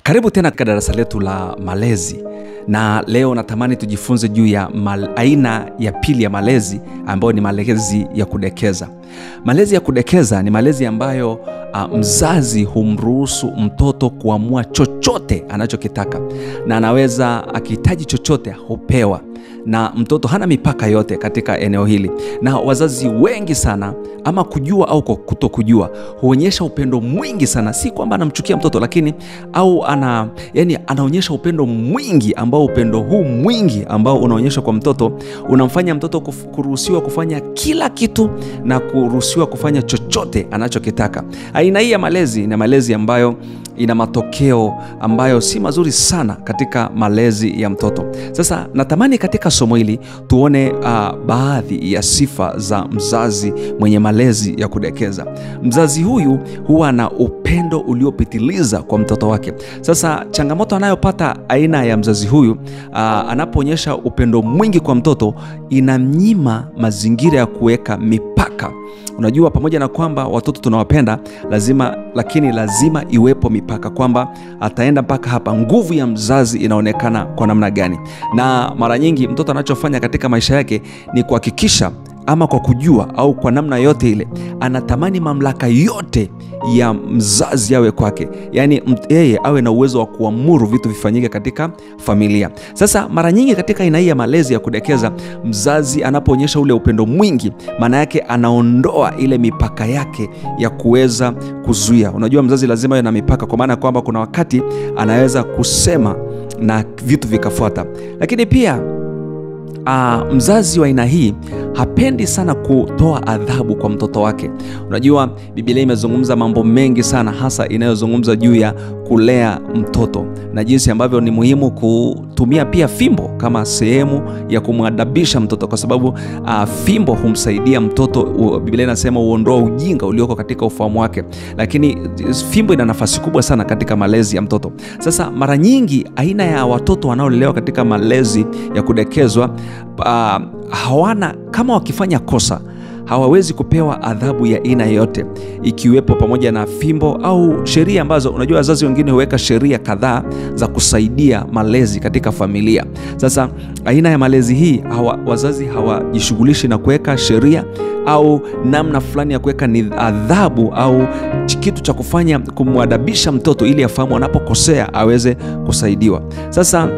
Karibu tena katika darasa letu la malezi, na leo natamani tujifunze juu ya aina ya pili ya malezi ambayo ni malezi ya kudekeza. Malezi ya kudekeza ni malezi ambayo mzazi humruhusu mtoto kuamua chochote anachokitaka, na anaweza akihitaji chochote hupewa, na mtoto hana mipaka yote katika eneo hili. Na wazazi wengi sana, ama kujua au kutokujua, huonyesha upendo mwingi sana. Si kwamba anamchukia mtoto, lakini anaonyesha upendo mwingi, ambao upendo huu mwingi ambao unaonyesha kwa mtoto unamfanya mtoto kuruhusiwa kufanya kila kitu na kuruhusiwa kufanya chochote anachokitaka. Aina hii ya malezi ni malezi ambayo ina matokeo ambayo si mazuri sana katika malezi ya mtoto. Sasa natamani katika somo hili tuone baadhi ya sifa za mzazi mwenye malezi ya kudekeza. Mzazi huyu huwa na upendo uliopitiliza kwa mtoto wake. Sasa changamoto anayopata aina ya mzazi huyu anapoonyesha upendo mwingi kwa mtoto, inamnyima mazingira ya kuweka mipaka. Unajua, pamoja na kwamba watoto tunawapenda, lakini lazima iwepo mipaka, kwamba ataenda mpaka hapa. Nguvu ya mzazi inaonekana kwa namna gani? Na mara nyingi mtoto anachofanya katika maisha yake ni kuhakikisha, ama kwa kujua au kwa namna yote ile, anatamani mamlaka yote ya mzazi yawe kwake. Yaani yeye awe na uwezo wa kuamuru vitu vifanyike katika familia. Sasa mara nyingi katika aina hii ya malezi ya kudekeza, mzazi anapoonyesha ule upendo mwingi, maana yake anaondoa ile mipaka yake ya kuweza kuzuia. Unajua, mzazi lazima awe na mipaka, kwa maana kwamba kuna wakati anaweza kusema na vitu vikafuata. Lakini pia mzazi wa aina hii hapendi sana kutoa adhabu kwa mtoto wake. Unajua, Biblia imezungumza mambo mengi sana, hasa inayozungumza juu ya kulea mtoto na jinsi ambavyo ni muhimu kutumia pia fimbo kama sehemu ya kumwadabisha mtoto, kwa sababu fimbo humsaidia mtoto. Biblia inasema uondoa ujinga ulioko katika ufahamu wake, lakini fimbo ina nafasi kubwa sana katika malezi ya mtoto. Sasa mara nyingi aina ya watoto wanaolelewa katika malezi ya kudekezwa hawana, kama wakifanya kosa hawawezi kupewa adhabu ya aina yote, ikiwepo pamoja na fimbo au sheria ambazo, unajua, wazazi wengine huweka sheria kadhaa za kusaidia malezi katika familia. Sasa aina ya malezi hii wazazi hawajishughulishi na kuweka sheria au namna fulani ya kuweka adhabu au kitu cha kufanya kumwadabisha mtoto ili afahamu anapokosea aweze kusaidiwa. Sasa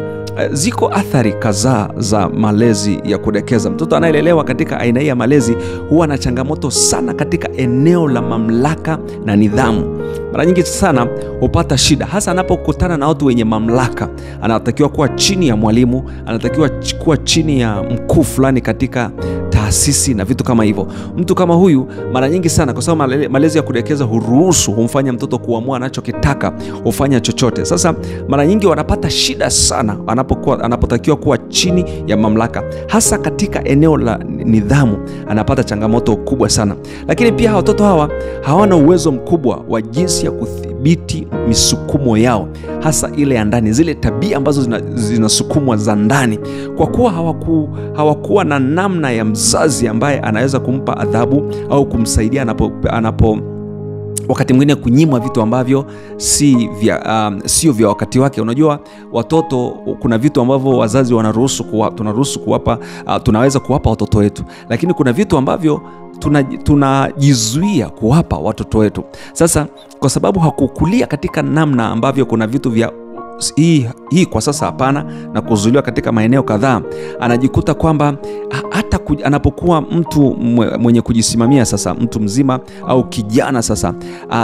ziko athari kadhaa za malezi ya kudekeza. Mtoto anayelelewa katika aina hii ya malezi huwa na changamoto sana katika eneo la mamlaka na nidhamu. Mara nyingi sana hupata shida, hasa anapokutana na watu wenye mamlaka. Anatakiwa kuwa chini ya mwalimu, anatakiwa kuwa chini ya mkuu fulani katika taasisi na vitu kama hivyo. Mtu kama huyu mara nyingi sana, kwa sababu malezi ya kudekeza humfanya mtoto kuamua anachokitaka, hufanya chochote. Sasa mara nyingi wanapata shida sana anapotakiwa kuwa chini ya mamlaka, hasa katika eneo la nidhamu anapata changamoto kubwa sana. Lakini pia watoto hawa hawana uwezo mkubwa wa jinsi ya kudhibiti misukumo yao, hasa ile ya ndani, zile tabia ambazo zinasukumwa za ndani, kwa kuwa hawakuwa na namna ya mzazi ambaye anaweza kumpa adhabu au kumsaidia wakati mwingine kunyimwa vitu ambavyo sio vya wakati wake. Unajua, watoto, kuna vitu ambavyo wazazi tunaweza kuwapa watoto wetu, lakini kuna vitu ambavyo tunajizuia kuwapa watoto wetu. Sasa kwa sababu hakukulia katika namna ambavyo kuna vitu vya hii kwa sasa hapana, na kuzuiliwa katika maeneo kadhaa, anajikuta kwamba hata anapokuwa mtu mwenye kujisimamia, sasa mtu mzima au kijana, sasa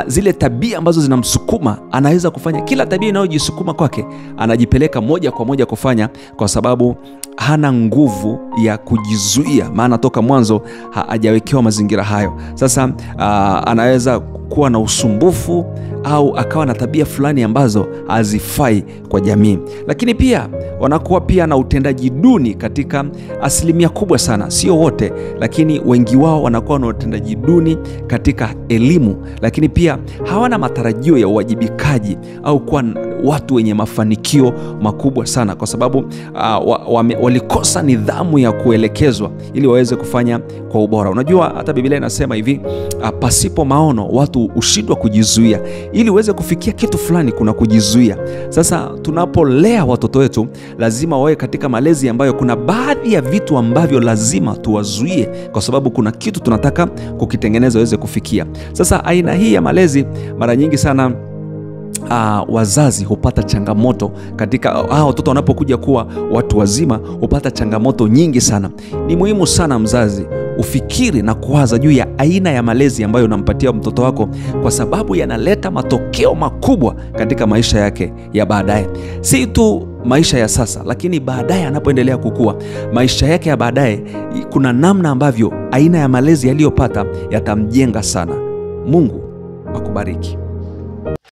zile tabia ambazo zinamsukuma, anaweza kufanya kila tabia inayojisukuma kwake, anajipeleka moja kwa moja kufanya, kwa sababu hana nguvu ya kujizuia, maana toka mwanzo hajawekewa mazingira hayo. Sasa anaweza kuwa na usumbufu au akawa na tabia fulani ambazo hazifai kwa jamii. Lakini pia wanakuwa pia na utendaji duni katika asilimia kubwa sana, sio wote, lakini wengi wao wanakuwa na utendaji duni katika elimu. Lakini pia hawana matarajio ya uwajibikaji au kuwa watu wenye mafanikio makubwa sana, kwa sababu walikosa nidhamu ya kuelekezwa ili waweze kufanya kwa ubora. Unajua hata Biblia inasema hivi, pasipo maono watu hushindwa kujizuia. Ili uweze kufikia kitu fulani kuna kujizuia. Sasa tunapolea watoto wetu lazima wawe katika malezi ambayo kuna baadhi ya vitu ambavyo lazima tuwazuie, kwa sababu kuna kitu tunataka kukitengeneza waweze kufikia. Sasa aina hii ya malezi mara nyingi sana wazazi hupata changamoto katika watoto wanapokuja kuwa watu wazima, hupata changamoto nyingi sana. Ni muhimu sana mzazi ufikiri na kuwaza juu ya aina ya malezi ambayo unampatia mtoto wako, kwa sababu yanaleta matokeo makubwa katika maisha yake ya baadaye. Si tu maisha ya sasa, lakini baadaye anapoendelea kukua, maisha yake ya baadaye, kuna namna ambavyo aina ya malezi aliyopata yatamjenga sana. Mungu akubariki.